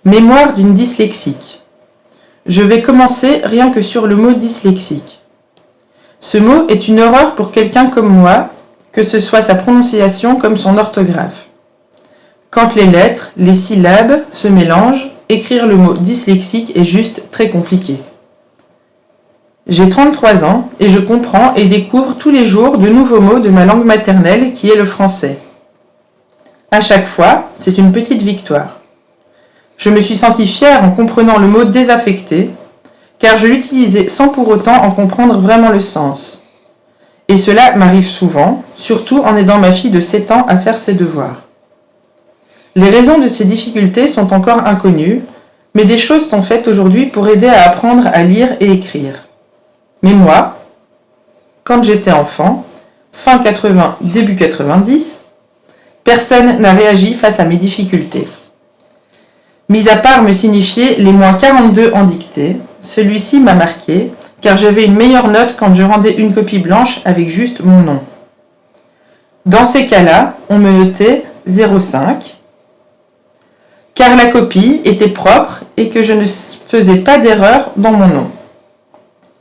Mémoire d'une dyslexique. Je vais commencer rien que sur le mot dyslexique. Ce mot est une horreur pour quelqu'un comme moi, que ce soit sa prononciation comme son orthographe. Quand les lettres, les syllabes se mélangent, écrire le mot dyslexique est juste très compliqué. J'ai 33 ans et je comprends et découvre tous les jours de nouveaux mots de ma langue maternelle qui est le français. À chaque fois, c'est une petite victoire. Je me suis sentie fière en comprenant le mot désaffecté, car je l'utilisais sans pour autant en comprendre vraiment le sens. Et cela m'arrive souvent, surtout en aidant ma fille de 7 ans à faire ses devoirs. Les raisons de ces difficultés sont encore inconnues, mais des choses sont faites aujourd'hui pour aider à apprendre à lire et écrire. Mais moi, quand j'étais enfant, fin 80, début 90, personne n'a réagi face à mes difficultés. Mis à part me signifier les -42 en dictée, celui-ci m'a marqué, car j'avais une meilleure note quand je rendais une copie blanche avec juste mon nom. Dans ces cas-là, on me notait 0,5, car la copie était propre et que je ne faisais pas d'erreur dans mon nom.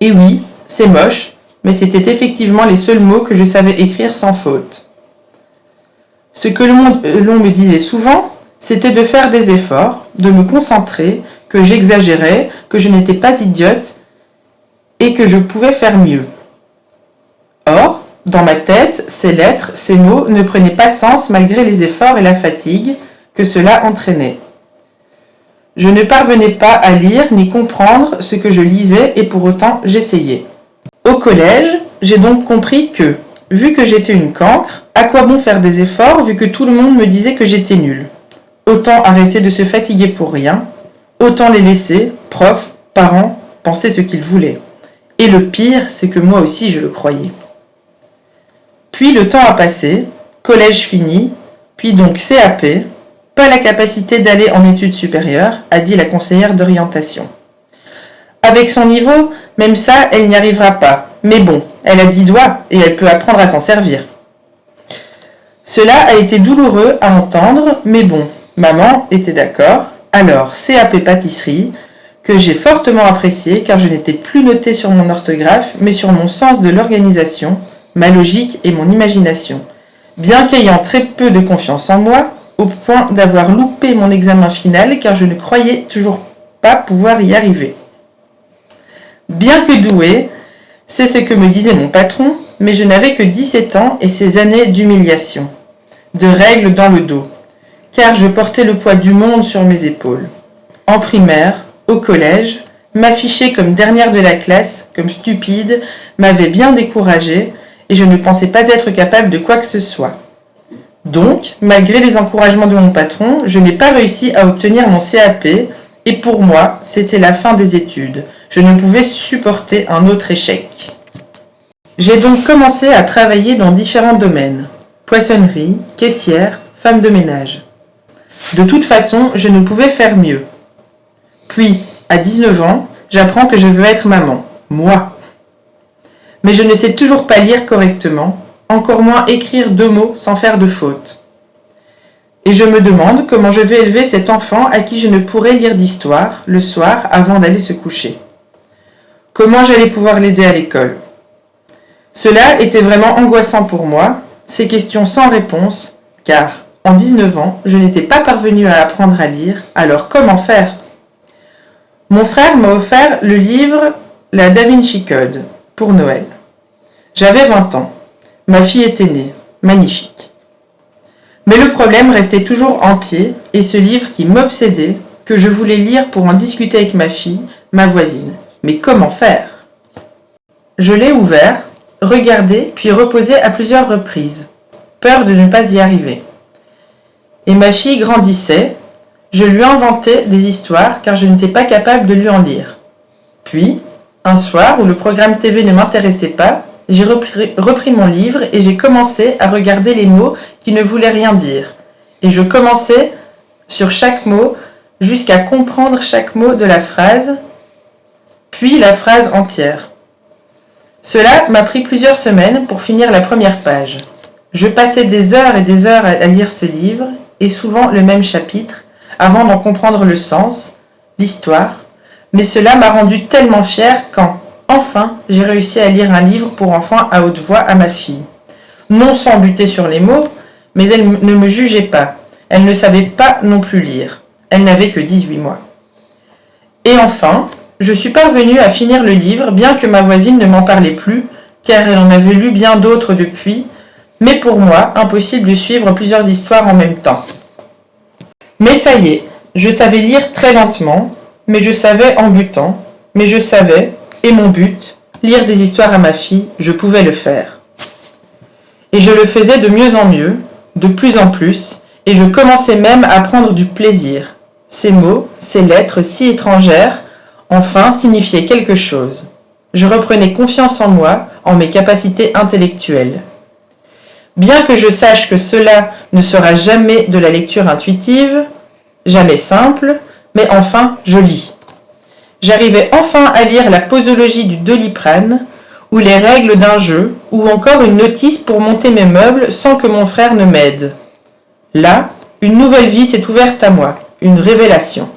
Et oui, c'est moche, mais c'était effectivement les seuls mots que je savais écrire sans faute. Ce que l'on me disait souvent, c'était de faire des efforts, de me concentrer, que j'exagérais, que je n'étais pas idiote et que je pouvais faire mieux. Or, dans ma tête, ces lettres, ces mots ne prenaient pas sens malgré les efforts et la fatigue que cela entraînait. Je ne parvenais pas à lire ni comprendre ce que je lisais et pour autant j'essayais. Au collège, j'ai donc compris que, vu que j'étais une cancre, à quoi bon faire des efforts vu que tout le monde me disait que j'étais nulle? Autant arrêter de se fatiguer pour rien, autant les laisser, profs, parents, penser ce qu'ils voulaient. Et le pire, c'est que moi aussi je le croyais. Puis le temps a passé, collège fini, puis donc CAP, pas la capacité d'aller en études supérieures, a dit la conseillère d'orientation. Avec son niveau, même ça, elle n'y arrivera pas. Mais bon, elle a 10 doigts et elle peut apprendre à s'en servir. Cela a été douloureux à entendre, mais bon, maman était d'accord. Alors, CAP pâtisserie, que j'ai fortement apprécié car je n'étais plus notée sur mon orthographe, mais sur mon sens de l'organisation, ma logique et mon imagination. Bien qu'ayant très peu de confiance en moi, au point d'avoir loupé mon examen final car je ne croyais toujours pas pouvoir y arriver. Bien que douée, c'est ce que me disait mon patron, mais je n'avais que 17 ans et ces années d'humiliation, de règles dans le dos, car je portais le poids du monde sur mes épaules. En primaire, au collège, m'afficher comme dernière de la classe, comme stupide, m'avait bien découragée et je ne pensais pas être capable de quoi que ce soit. Donc, malgré les encouragements de mon patron, je n'ai pas réussi à obtenir mon CAP et pour moi, c'était la fin des études. Je ne pouvais supporter un autre échec. J'ai donc commencé à travailler dans différents domaines. Poissonnerie, caissière, femme de ménage. De toute façon, je ne pouvais faire mieux. Puis, à 19 ans, j'apprends que je veux être maman. Moi. Mais je ne sais toujours pas lire correctement, encore moins écrire 2 mots sans faire de faute. Et je me demande comment je vais élever cet enfant à qui je ne pourrai lire d'histoire le soir avant d'aller se coucher. Comment j'allais pouvoir l'aider à l'école? Cela était vraiment angoissant pour moi, ces questions sans réponse, car en 19 ans, je n'étais pas parvenue à apprendre à lire, alors comment faire? Mon frère m'a offert le livre La Da Vinci Code pour Noël. J'avais 20 ans. Ma fille était née. Magnifique. Mais le problème restait toujours entier et ce livre qui m'obsédait, que je voulais lire pour en discuter avec ma fille, ma voisine. Mais comment faire? Je l'ai ouvert, regardé, puis reposé à plusieurs reprises. Peur de ne pas y arriver. Et ma fille grandissait. Je lui inventais des histoires car je n'étais pas capable de lui en lire. Puis, un soir où le programme TV ne m'intéressait pas, j'ai repris mon livre et j'ai commencé à regarder les mots qui ne voulaient rien dire. Et je commençais sur chaque mot jusqu'à comprendre chaque mot de la phrase, puis la phrase entière. Cela m'a pris plusieurs semaines pour finir la première page. Je passais des heures et des heures à lire ce livre, et souvent le même chapitre, avant d'en comprendre le sens, l'histoire, mais cela m'a rendue tellement fière quand, enfin, j'ai réussi à lire un livre pour enfants à haute voix à ma fille. Non sans buter sur les mots, mais elle ne me jugeait pas. Elle ne savait pas non plus lire. Elle n'avait que 18 mois. Et enfin, je suis parvenue à finir le livre, bien que ma voisine ne m'en parlait plus, car elle en avait lu bien d'autres depuis, mais pour moi, impossible de suivre plusieurs histoires en même temps. Mais ça y est, je savais lire très lentement, mais je savais en butant, mais je savais, et mon but, lire des histoires à ma fille, je pouvais le faire. Et je le faisais de mieux en mieux, de plus en plus, et je commençais même à prendre du plaisir. Ces mots, ces lettres si étrangères, enfin signifiaient quelque chose. Je reprenais confiance en moi, en mes capacités intellectuelles. Bien que je sache que cela ne sera jamais de la lecture intuitive, jamais simple, mais enfin je lis. J'arrivais enfin à lire la posologie du Doliprane, ou les règles d'un jeu, ou encore une notice pour monter mes meubles sans que mon frère ne m'aide. Là, une nouvelle vie s'est ouverte à moi, une révélation.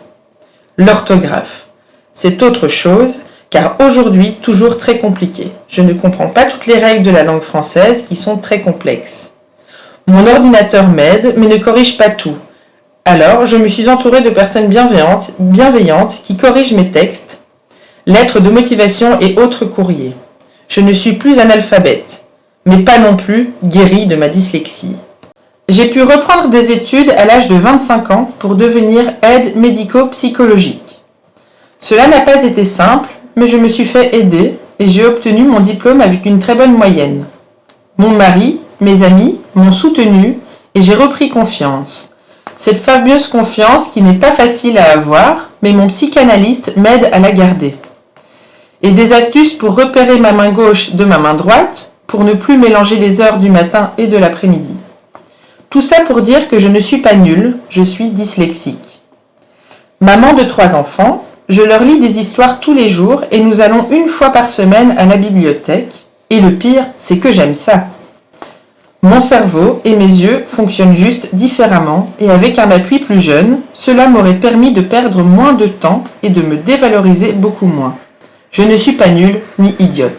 L'orthographe. C'est autre chose, car aujourd'hui toujours très compliqué. Je ne comprends pas toutes les règles de la langue française qui sont très complexes. Mon ordinateur m'aide, mais ne corrige pas tout. Alors, je me suis entourée de personnes bienveillantes qui corrigent mes textes, lettres de motivation et autres courriers. Je ne suis plus analphabète, mais pas non plus guérie de ma dyslexie. J'ai pu reprendre des études à l'âge de 25 ans pour devenir aide médico-psychologique. Cela n'a pas été simple, mais je me suis fait aider et j'ai obtenu mon diplôme avec une très bonne moyenne. Mon mari, mes amis m'ont soutenu et j'ai repris confiance. Cette fameuse confiance qui n'est pas facile à avoir, mais mon psychanalyste m'aide à la garder. Et des astuces pour repérer ma main gauche de ma main droite, pour ne plus mélanger les heures du matin et de l'après-midi. Tout ça pour dire que je ne suis pas nulle, je suis dyslexique. Maman de 3 enfants, je leur lis des histoires tous les jours et nous allons une fois par semaine à la bibliothèque. Et le pire, c'est que j'aime ça. Mon cerveau et mes yeux fonctionnent juste différemment et avec un appui plus jeune, cela m'aurait permis de perdre moins de temps et de me dévaloriser beaucoup moins. Je ne suis pas nulle ni idiote.